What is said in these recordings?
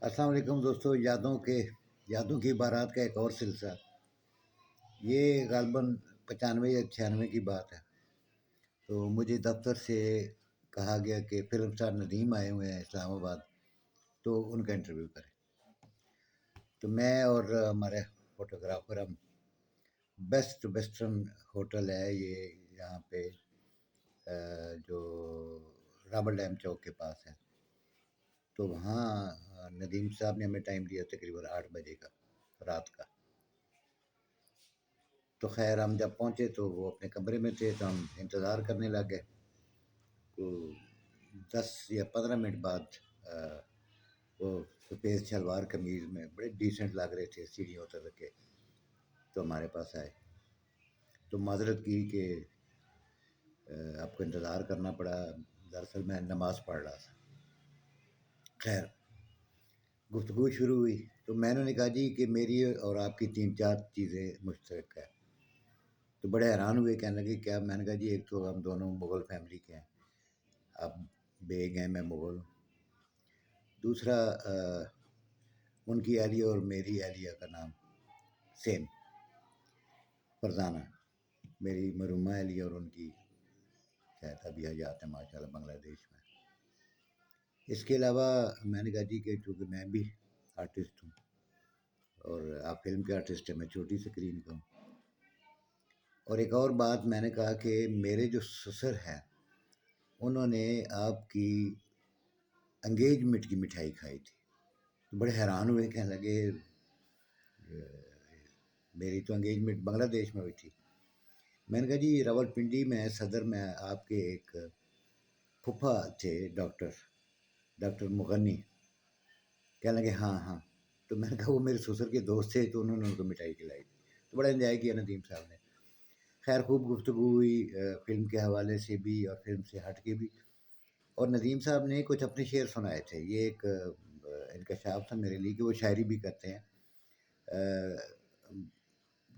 السلام علیکم دوستو، یادوں کی بارات کا ایک اور سلسلہ۔ یہ غالباً 95 یا 96 کی بات ہے۔ تو مجھے دفتر سے کہا گیا کہ فلم سٹار ندیم آئے ہوئے ہیں اسلام آباد، تو ان کا انٹرویو کریں۔ تو میں اور ہمارے فوٹوگرافر ہم بیسٹ ویسٹرن ہوٹل ہے یہ یہاں پہ جو رابر ڈیم چوک کے پاس ہے، تو وہاں ندیم صاحب نے ہمیں ٹائم دیا تقریباً 8 بجے کا رات کا۔ تو خیر ہم جب پہنچے تو وہ اپنے کمرے میں تھے، تو ہم انتظار کرنے لگ گئے۔ تو 10 یا 15 منٹ بعد وہ سفید شلوار قمیض میں بڑے ڈیسنٹ لگ رہے تھے، سیڑھیوں اتر کے تو ہمارے پاس آئے۔ تو معذرت کی کہ آپ کو انتظار کرنا پڑا، دراصل میں نماز پڑھ رہا تھا۔ خیر گفتگو شروع ہوئی تو میں نے کہا جی کہ میری اور آپ کی 3-4 چیزیں مشترک ہے۔ تو بڑے حیران ہوئے، کہنے لگے کیا؟ میں نے کہا جی ایک تو ہم دونوں مغل فیملی کے ہیں، آپ بیگ ہیں، میں مغل ہوں۔ دوسرا ان کی اہلیہ اور میری اہلیہ کا نام سیم، فرزانہ، میری مرحومہ اہلیہ اور ان کی شاید ابھی حیات ہے ماشاء اللہ بنگلہ دیش میں۔ اس کے علاوہ میں نے کہا جی کہ چونکہ میں بھی آرٹسٹ ہوں اور آپ فلم کے آرٹسٹ ہیں، میں چھوٹی اسکرین کا ہوں۔ اور ایک اور بات میں نے کہا کہ میرے جو سسر ہیں انہوں نے آپ کی انگیجمنٹ کی مٹھائی کھائی تھی۔ تو بڑے حیران ہوئے، کہنے لگے میری تو انگیجمنٹ بنگلہ دیش میں ہوئی تھی۔ میں نے کہا جی راول پنڈی میں صدر میں آپ کے ایک پھپھا تھے ڈاکٹر مغنی، کہنے لگے ہاں ہاں۔ تو میں نے کہا وہ میرے سسر کے دوست تھے، تو انہوں نے ان کو مٹھائی کھلائی تھی۔ تو بڑا انجوائے کیا ندیم صاحب نے۔ خیر خوب گفتگو ہوئی فلم کے حوالے سے بھی اور فلم سے ہٹ کے بھی، اور ندیم صاحب نے کچھ اپنے شعر سنائے تھے۔ یہ ایک انکشاف تھا میرے لیے کہ وہ شاعری بھی کرتے ہیں۔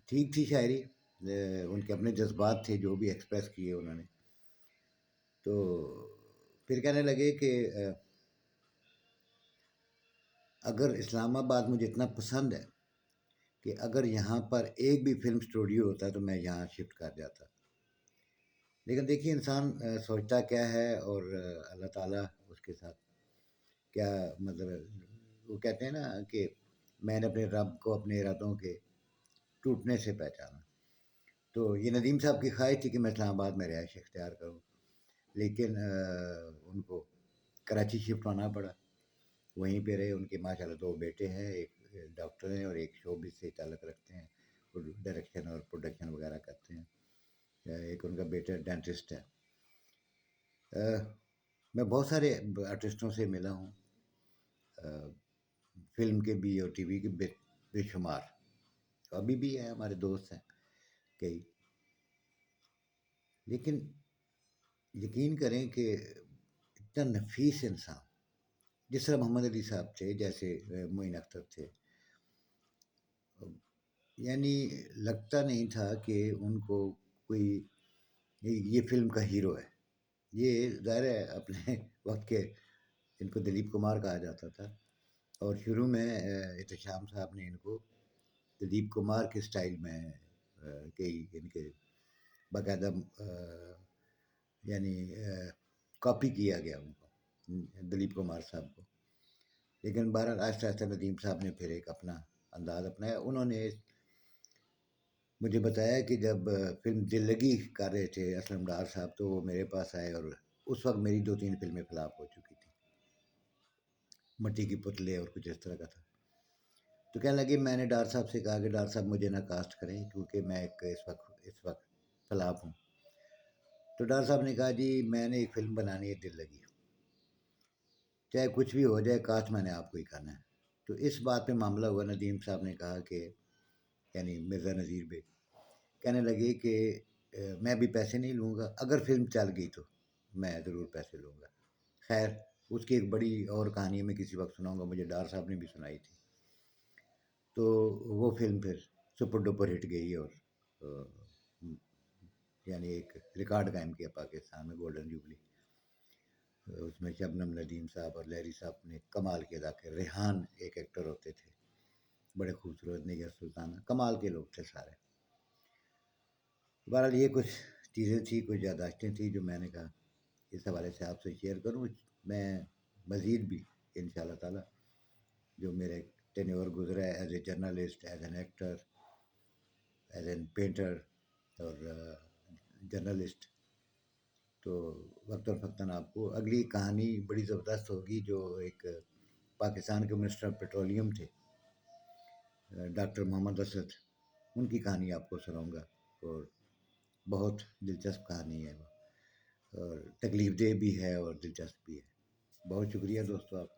ٹھیک تھی شاعری، ان کے اپنے جذبات تھے جو بھی ایکسپریس کیے انہوں نے۔ تو پھر کہنے لگے کہ اگر اسلام آباد مجھے اتنا پسند ہے کہ اگر یہاں پر ایک بھی فلم اسٹوڈیو ہوتا تو میں یہاں شفٹ کر جاتا۔ لیکن دیکھیے انسان سوچتا کیا ہے اور اللہ تعالیٰ اس کے ساتھ کیا، مطلب وہ کہتے ہیں نا کہ میں نے اپنے رب کو اپنے ارادوں کے ٹوٹنے سے پہچانا۔ تو یہ ندیم صاحب کی خواہش تھی کہ میں اسلام آباد میں رہائش اختیار کروں، لیکن ان کو کراچی شفٹ ہونا پڑا۔ وہیں پہ رہے۔ ان کے ماشاءاللہ 2 بیٹے ہیں، ایک ڈاکٹر ہیں اور ایک شوبز سے تعلق رکھتے ہیں، ڈائریکشن اور پروڈکشن وغیرہ کرتے ہیں۔ ایک ان کا بیٹا ڈینٹسٹ ہے۔ میں بہت سارے آرٹسٹوں سے ملا ہوں، فلم کے بھی اور ٹی وی کے بے شمار، ابھی بھی ہیں، ہمارے دوست ہیں کئی۔ لیکن یقین کریں کہ اتنا نفیس انسان جس طرح محمد علی صاحب تھے، جیسے معین اختر تھے، یعنی لگتا نہیں تھا کہ ان کو کوئی یہ فلم کا ہیرو ہے۔ یہ ظاہر ہے اپنے وقت کے، ان کو دلیپ کمار کہا جاتا تھا، اور شروع میں احتشام صاحب نے ان کو دلیپ کمار کے سٹائل میں کئی ان کے باقاعدہ یعنی کاپی کیا گیا ان کو، دلیپ کمار صاحب کو۔ لیکن بہرحال آہستہ آہستہ ندیم صاحب نے پھر ایک اپنا انداز اپنایا۔ انہوں نے مجھے بتایا کہ جب فلم دل لگی کر رہے تھے اسلم ڈار صاحب، تو وہ میرے پاس آئے، اور اس وقت میری 2-3 فلمیں فلاپ ہو چکی تھیں، مٹی کی پتلے اور کچھ اس طرح کا تھا۔ تو کہنے لگے، میں نے ڈار صاحب سے کہا کہ ڈار صاحب مجھے نہ کاسٹ کریں کیونکہ میں اس وقت فلاپ ہوں۔ تو ڈار صاحب نے کہا جی میں نے ایک فلم بنانی ہے دل لگی، چاہے کچھ بھی ہو جائے، کاسٹ میں نے آپ کو ہی کرنا ہے۔ تو اس بات پہ معاملہ ہوا۔ ندیم صاحب نے کہا کہ یعنی مرزا نذیر بے کہنے لگے کہ میں بھی پیسے نہیں لوں گا، اگر فلم چل گئی تو میں ضرور پیسے لوں گا۔ خیر اس کی ایک بڑی اور کہانی میں کسی وقت سناؤں گا، مجھے ڈار صاحب نے بھی سنائی تھی۔ تو وہ فلم پھر سپر ڈپر ہٹ گئی اور یعنی ایک ریکارڈ قائم کیا پاکستان میں، گولڈن جوبلی۔ اس میں شبنم ندیم صاحب اور لہری صاحب نے کمال کے ادا کیا. ریحان ایک ایکٹر ہوتے تھے بڑے خوبصورت، نگر سلطانہ، کمال کے لوگ تھے سارے. بہرحال یہ کچھ چیزیں تھیں، کچھ یادداشتیں تھیں جو میں نے کہا اس حوالے سے آپ سے شیئر کروں. میں مزید بھی ان شاء اللہ تعالیٰ جو میرے ٹینیور گزرا ہے as a journalist, as an actor, as an painter اور جرنلسٹ، تو وقتاً فوقتاً آپ کو اگلی کہانی بڑی زبردست ہوگی. جو ایک پاکستان کے منسٹر آف پیٹرولیم تھے ڈاکٹر محمد اسد، ان کی کہانی آپ کو سناؤں گا، اور بہت دلچسپ کہانی ہے وہ، اور تکلیف دہ بھی ہے اور دلچسپ بھی ہے. بہت شکریہ دوستو آپ کا.